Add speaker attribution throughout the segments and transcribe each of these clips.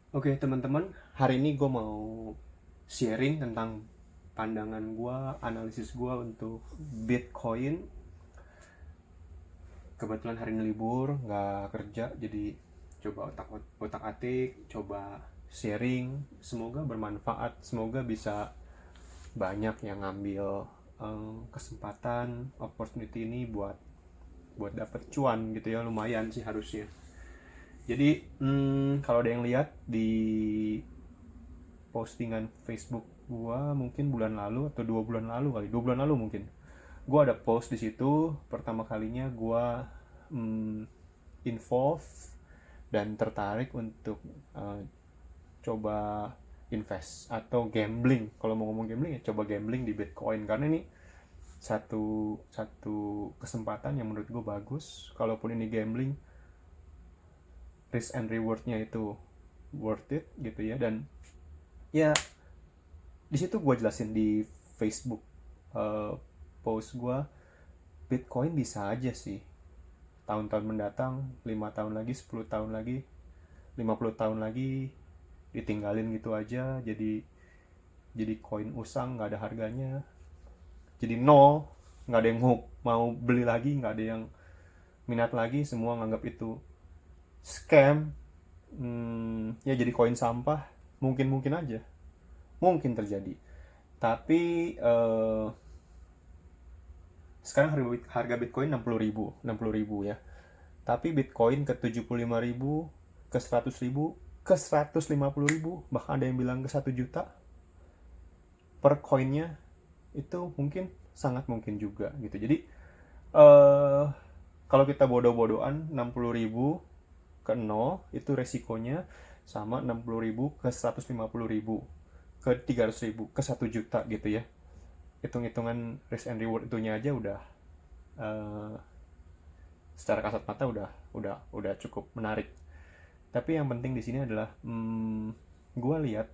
Speaker 1: Oke teman-teman, hari ini gue mau sharing tentang pandangan gue, analisis gue untuk Bitcoin. Kebetulan hari ini libur, nggak kerja, jadi coba otak-atik, coba sharing. Semoga bermanfaat, semoga bisa banyak yang ngambil kesempatan, opportunity ini buat buat dapet cuan gitu ya, lumayan sih harusnya. Jadi kalau ada yang lihat di postingan Facebook gua mungkin bulan lalu atau 2 bulan lalu kali, 2 bulan lalu mungkin. Gua ada post di situ pertama kalinya gua hmm, involve dan tertarik untuk eh, coba invest atau gambling. Kalau mau ngomong gambling ya coba gambling di Bitcoin karena ini satu satu kesempatan yang menurut gue bagus. Kalaupun ini gambling, risk and rewardnya itu worth it gitu ya. Dan ya di situ gue jelasin di Facebook eh, post gue, Bitcoin bisa aja sih tahun-tahun mendatang, 5 tahun lagi, 10 tahun lagi, 50 tahun lagi ditinggalin gitu aja, jadi koin usang, nggak ada harganya, jadi nol, nggak ada yang mau beli lagi, nggak ada yang minat lagi, semua nganggap itu scam. Ya jadi koin sampah. Mungkin mungkin aja, mungkin terjadi. Tapi sekarang harga Bitcoin 60.000, 60.000 ya. Tapi Bitcoin ke 75.000, ke 100.000, ke 150.000, bahkan ada yang bilang ke 1 juta per koinnya. Itu mungkin, sangat mungkin juga gitu. Jadi eh kalau kita bodoh-bodohan, 60.000 ke 0 itu resikonya sama 60.000 ke 150.000 ke 300.000 ke 1 juta gitu ya. Hitung-hitungan risk and reward itunya aja udah eh, secara kasat mata udah cukup menarik. Tapi yang penting di sini adalah gue lihat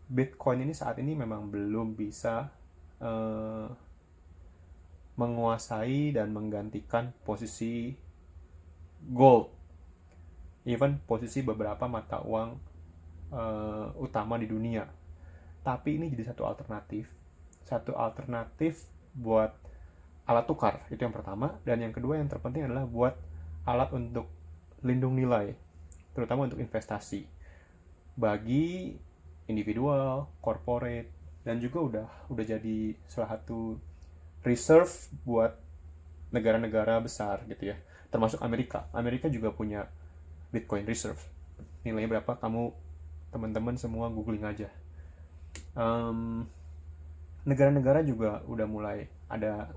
Speaker 1: Bitcoin ini saat ini memang belum bisa eh, menguasai dan menggantikan posisi gold, even posisi beberapa mata uang utama di dunia. Tapi ini jadi satu alternatif buat alat tukar, itu yang pertama. Dan yang kedua yang terpenting adalah buat alat untuk lindung nilai, terutama untuk investasi bagi individual, corporate, dan juga udah jadi salah satu reserve buat negara-negara besar gitu ya. Termasuk Amerika. Amerika juga punya Bitcoin reserve. Nilainya berapa? Kamu teman-teman semua googling aja. Um, Negara-negara juga udah mulai ada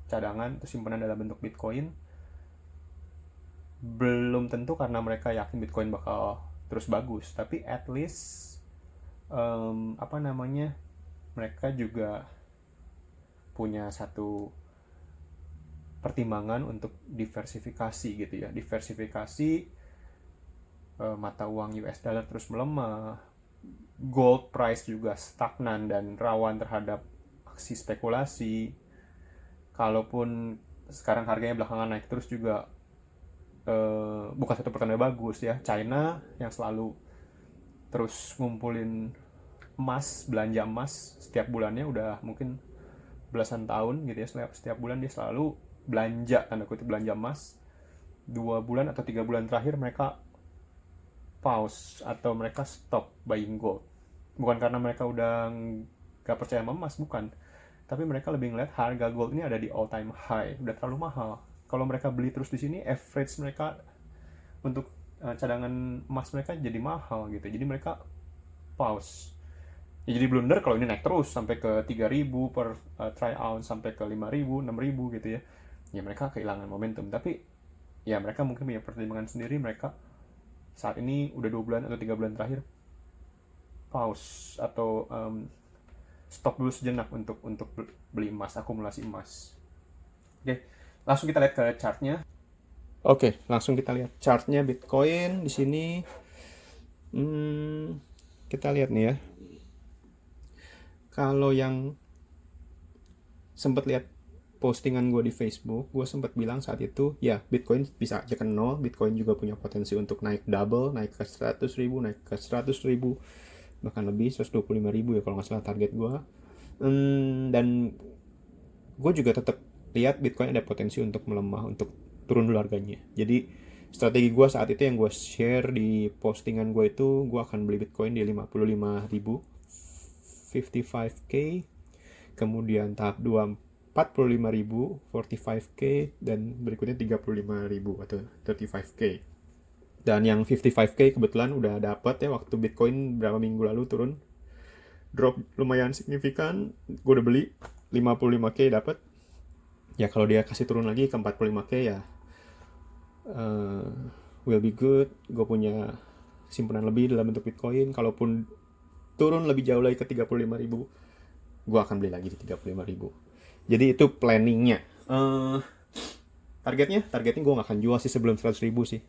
Speaker 1: cadangan atau simpanan dalam bentuk Bitcoin. Belum tentu karena mereka yakin Bitcoin bakal terus bagus, tapi at least apa namanya, mereka juga punya satu pertimbangan untuk diversifikasi gitu ya. Diversifikasi, mata uang US dollar terus melemah, gold price juga stagnan dan rawan terhadap aksi spekulasi. Kalaupun sekarang harganya belakangan naik terus juga bukan satu pertanda bagus ya. China yang selalu terus ngumpulin emas, belanja emas setiap bulannya udah mungkin belasan tahun gitu ya, setiap bulan dia selalu belanja, tanda kutip belanja emas. 2 bulan atau 3 bulan terakhir mereka pause atau mereka stop buying gold, bukan karena mereka udah gak percaya sama emas, bukan, tapi mereka lebih ngeliat harga gold ini ada di all time high, udah terlalu mahal. Kalau mereka beli terus di sini, average mereka untuk cadangan emas mereka jadi mahal gitu, jadi mereka pause. Ya, jadi blunder kalau ini naik terus sampai ke 3.000 per try ounce, sampai ke 5.000, 6.000 gitu ya. Ya mereka kehilangan momentum. Tapi ya mereka mungkin punya pertimbangan sendiri. Mereka saat ini udah 2 bulan atau 3 bulan terakhir pause atau stop dulu sejenak untuk beli emas, akumulasi emas. Oke, langsung kita lihat ke chartnya. Oke, langsung kita lihat chartnya Bitcoin di sini. Hmm, kita lihat nih ya. Kalau yang sempat lihat postingan gue di Facebook, gue sempat bilang saat itu, ya Bitcoin bisa aja ke nol, Bitcoin juga punya potensi untuk naik double, naik ke 100.000, naik ke 100.000, bahkan lebih, 125.000 ya kalau nggak salah target gue. Dan gue juga tetap lihat Bitcoin ada potensi untuk melemah, untuk turun dulu harganya. Jadi strategi gue saat itu yang gue share di postingan gue itu, gue akan beli Bitcoin di 55.000, 55k, kemudian tahap 2 45.000, 45k, dan berikutnya 35.000 atau 35k. Dan yang 55k kebetulan udah dapet ya, waktu Bitcoin berapa minggu lalu turun, drop lumayan signifikan, gue udah beli 55k dapet. Ya kalau dia kasih turun lagi ke 45k ya will be good. Gue punya simpanan lebih dalam bentuk Bitcoin. Kalaupun turun lebih jauh lagi ke 35.000, gue akan beli lagi di 35.000. Jadi itu planningnya. Targetnya gue gak akan jual sih sebelum 100.000 sih.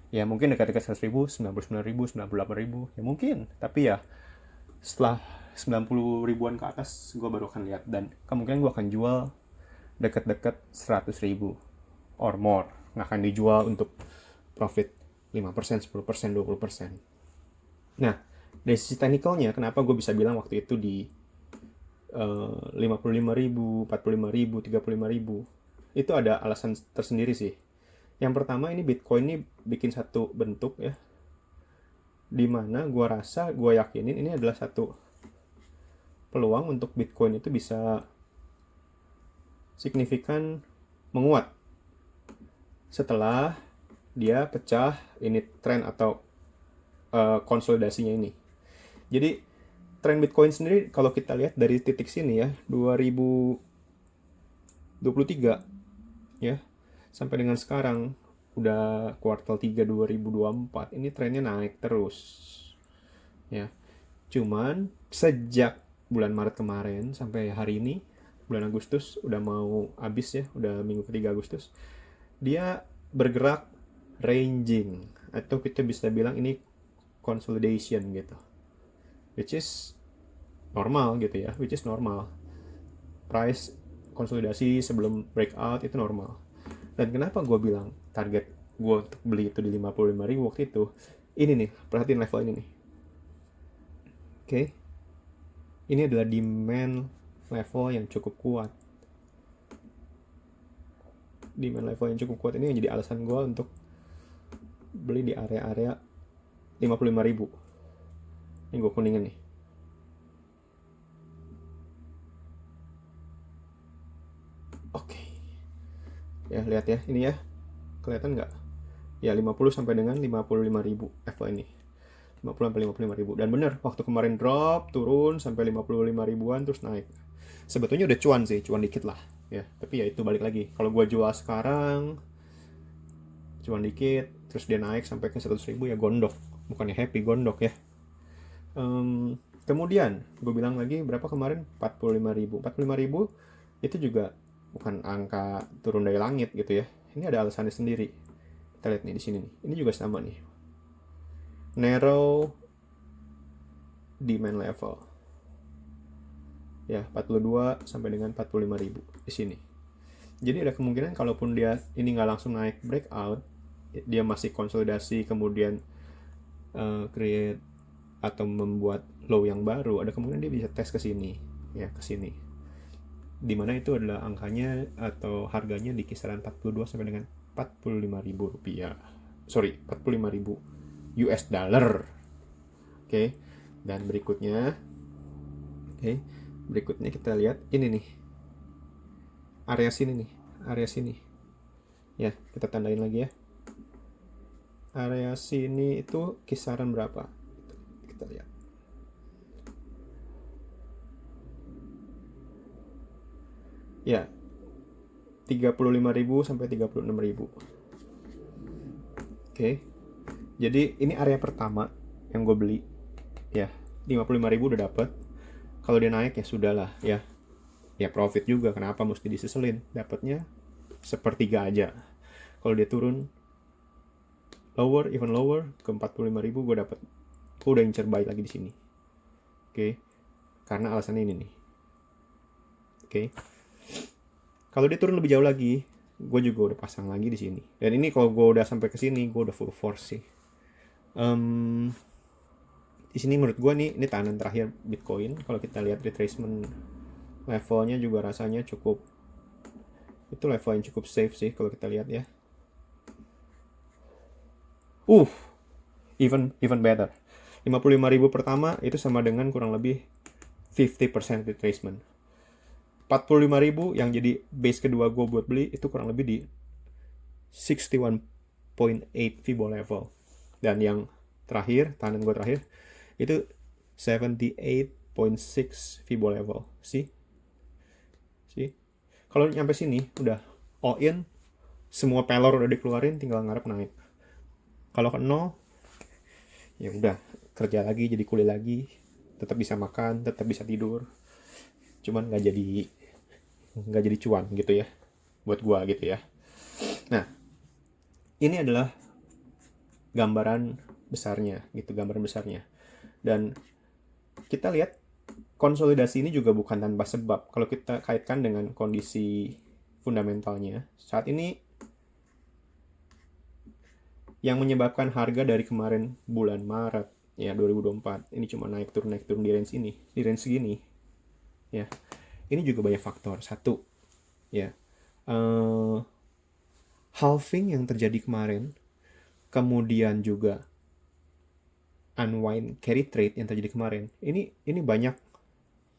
Speaker 1: Ya mungkin dekat-dekat 100.000, 99.000, 98.000, ya mungkin. Tapi ya setelah 90 ribuan ke atas gue baru akan lihat, dan kemungkinan gue akan jual dekat-dekat 100.000 or more. Nggak akan dijual untuk profit 5%, 10%, 20%. Nah, dari sisi teknikalnya, kenapa gue bisa bilang waktu itu di 55.000, 45.000, 35.000, itu ada alasan tersendiri sih. Yang pertama, ini Bitcoin ini bikin satu bentuk ya, dimana gue rasa, gue yakinin ini adalah satu peluang untuk Bitcoin itu bisa signifikan menguat setelah dia pecah ini tren atau konsolidasinya ini. Jadi tren Bitcoin sendiri kalau kita lihat dari titik sini ya, 2023 ya, sampai dengan sekarang udah kuartal 3 2024, ini trennya naik terus ya. Cuman sejak bulan Maret kemarin sampai hari ini, bulan Agustus udah mau habis ya, udah minggu ketiga Agustus, dia bergerak ranging, atau kita bisa bilang ini consolidation gitu, which is normal gitu ya, which is normal. Price konsolidasi sebelum breakout itu normal. Dan kenapa gue bilang target gue untuk beli itu di 55.000 waktu itu, ini nih, perhatiin level ini nih. Oke. Ini adalah demand level yang cukup kuat. Demand level yang cukup kuat ini yang jadi alasan gue untuk beli di area-area 55.000. Ini gue kuningin nih. Oke. Ya, lihat ya, ini ya. Kelihatan nggak? Ya, 50 sampai dengan 55.000 level ini. 50 sampai 55.000. Dan bener, waktu kemarin drop, turun sampai 55 ribuan terus naik. Sebetulnya udah cuan sih, cuan dikit lah ya. Tapi ya itu balik lagi. Kalau gue jual sekarang cuan dikit, terus dia naik sampai ke 100.000 ya gondok. Bukannya happy, gondok ya. Kemudian gue bilang lagi berapa kemarin, 45.000 itu juga bukan angka turun dari langit gitu ya. Ini ada alasannya sendiri. Kita lihat nih di sini nih. Ini juga sama nih. Narrow demand level. Ya, 42 sampai dengan 45.000 di sini. Jadi ada kemungkinan kalaupun dia ini nggak langsung naik breakout, dia masih konsolidasi kemudian create atau membuat low yang baru, ada kemungkinan dia bisa tes ke sini ya, ke sini, dimana itu adalah angkanya atau harganya di kisaran 42 sampai dengan 45.000 rupiah, 45.000 US dollar. Oke. Dan berikutnya kita lihat ini nih, area sini ya, kita tandain lagi ya. Area sini itu kisaran berapa? Kita lihat. Ya, 35.000 sampai 36.000. Oke. Jadi ini area pertama yang gue beli. Ya, 55.000 udah dapet. Kalau dia naik ya sudahlah ya. Ya profit juga, kenapa mesti diseselin? Dapatnya sepertiga aja. Kalau dia turun lower, even lower ke 45.000, gue dapat. Gue udah incer buy lagi di sini. Oke. Karena alasannya ini nih. Oke.
Speaker 2: Kalau dia turun lebih jauh lagi, gue juga udah pasang lagi di sini. Dan ini kalau gue udah sampai ke sini, gue udah full force sih. Di sini menurut gue nih, ini tahanan terakhir Bitcoin. Kalau kita lihat retracement levelnya juga rasanya cukup, itu level yang cukup safe sih kalau kita lihat ya. Uh, even better. 55.000 pertama itu sama dengan kurang lebih 50% retracement. 45.000 yang jadi base kedua gue buat beli itu kurang lebih di 61.8 Fibo level. Dan yang terakhir, tahanan gue terakhir, itu 78.6 Fibo level. See? Kalau nyampe sini, udah all in, semua pelor udah dikeluarin, tinggal ngarep naik. Kalau ke nol, ya udah, kerja lagi, jadi kuliah lagi, tetap bisa makan, tetap bisa tidur. Cuman nggak jadi cuan gitu ya, buat gua gitu ya. Nah, ini adalah gambaran besarnya gitu, gambaran besarnya. Dan kita lihat konsolidasi ini juga bukan tanpa sebab. Kalau kita kaitkan dengan kondisi fundamentalnya, saat ini yang menyebabkan harga dari kemarin bulan Maret ya 2024 ini cuma naik turun di range ini, di range segini ya. Ini juga banyak faktor. Satu ya, halving yang terjadi kemarin, kemudian juga unwind carry trade yang terjadi kemarin, ini banyak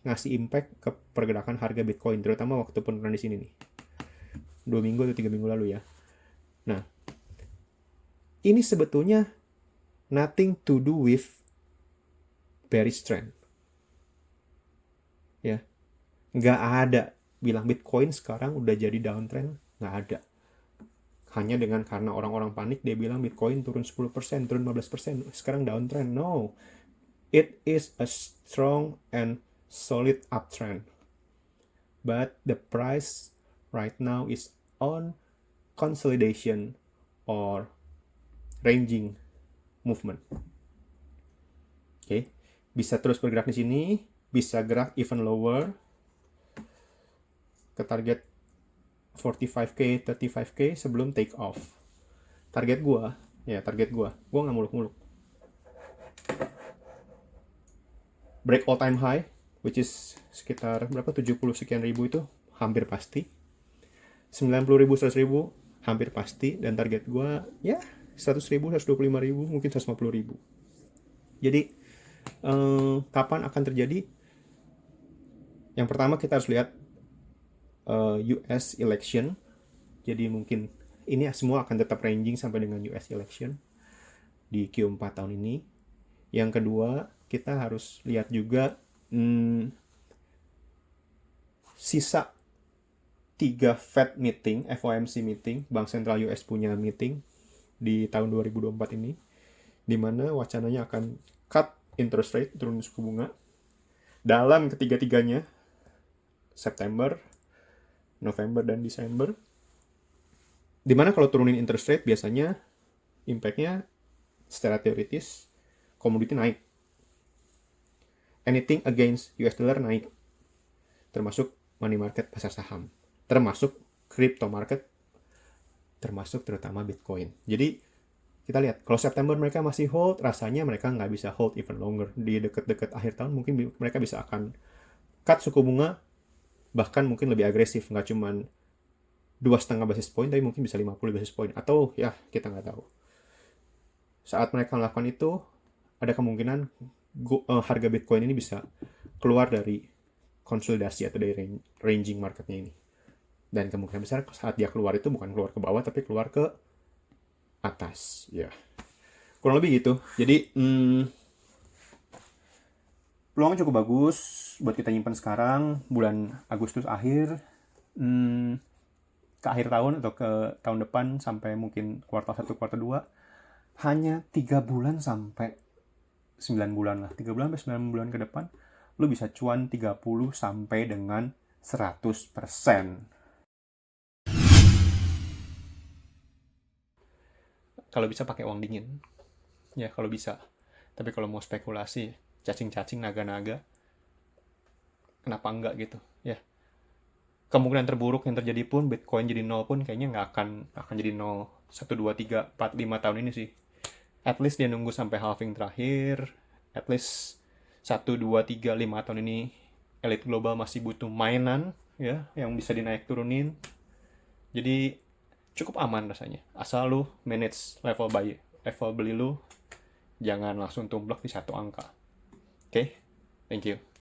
Speaker 2: ngasih impact ke pergerakan harga Bitcoin, terutama waktu penurunan di sini nih, 2 minggu atau 3 minggu lalu ya. Nah, ini sebetulnya nothing to do with bearish trend ya. Nggak ada bilang Bitcoin sekarang udah jadi downtrend, nggak ada. Hanya dengan karena orang-orang panik dia bilang Bitcoin turun 10%, turun 15%, sekarang downtrend. No, it is a strong and solid uptrend, but the price right now is on consolidation or ranging movement. Oke, bisa terus bergerak di sini, bisa gerak even lower ke target 45k, 35k sebelum take off. Target gua nggak muluk-muluk. Break all time high, which is sekitar berapa, 70 sekian ribu, itu hampir pasti. 90 ribu, 100 ribu hampir pasti. Dan target gua ya 100 ribu, 125 ribu, mungkin 150 ribu. Jadi kapan akan terjadi? Yang pertama kita harus lihat US election. Jadi mungkin ini semua akan tetap ranging sampai dengan US election di Q4 tahun ini. Yang kedua, kita harus lihat juga sisa 3 Fed meeting, FOMC meeting, Bank Sentral US punya meeting di tahun 2024 ini, di mana wacananya akan cut interest rate, turun suku bunga, dalam ketiga-tiganya, September, November, dan Desember. Dimana kalau turunin interest rate biasanya impact-nya secara teoritis komoditi naik. Anything against US dollar naik. Termasuk money market, pasar saham. Termasuk crypto market. Termasuk terutama Bitcoin. Jadi kita lihat, kalau September mereka masih hold, rasanya mereka nggak bisa hold even longer. Di deket-deket akhir tahun mungkin mereka bisa akan cut suku bunga, bahkan mungkin lebih agresif. Nggak cuman 2,5 basis point, tapi mungkin bisa 50 basis point. Atau ya, kita nggak tahu. Saat mereka melakukan itu, ada kemungkinan harga Bitcoin ini bisa keluar dari konsolidasi atau dari ranging marketnya ini. Dan kemungkinan besar saat dia keluar itu bukan keluar ke bawah, tapi keluar ke atas. Ya, kurang lebih gitu. Jadi peluangnya cukup bagus buat kita nyimpan sekarang, bulan Agustus akhir, ke akhir tahun atau ke tahun depan, sampai mungkin kuartal 1, kuartal 2. Hanya 3 bulan sampai 9 bulan lah. 3 bulan sampai 9 bulan ke depan, lu bisa cuan 30 sampai dengan 100%. Kalau bisa pakai uang dingin. Ya, kalau bisa. Tapi kalau mau spekulasi, cacing-cacing, naga-naga, kenapa enggak gitu? Ya.
Speaker 1: kemungkinan terburuk yang terjadi pun Bitcoin jadi nol pun kayaknya nggak akan jadi nol 1, 2, 3, 4, 5 tahun ini sih. At least dia nunggu sampai halving terakhir. At least 1, 2, 3, 5 tahun ini elit global masih butuh mainan ya yang bisa dinaik turunin. Jadi cukup aman rasanya. Asal lu manage level beli lu, jangan langsung tumblek di satu angka. Oke, thank you.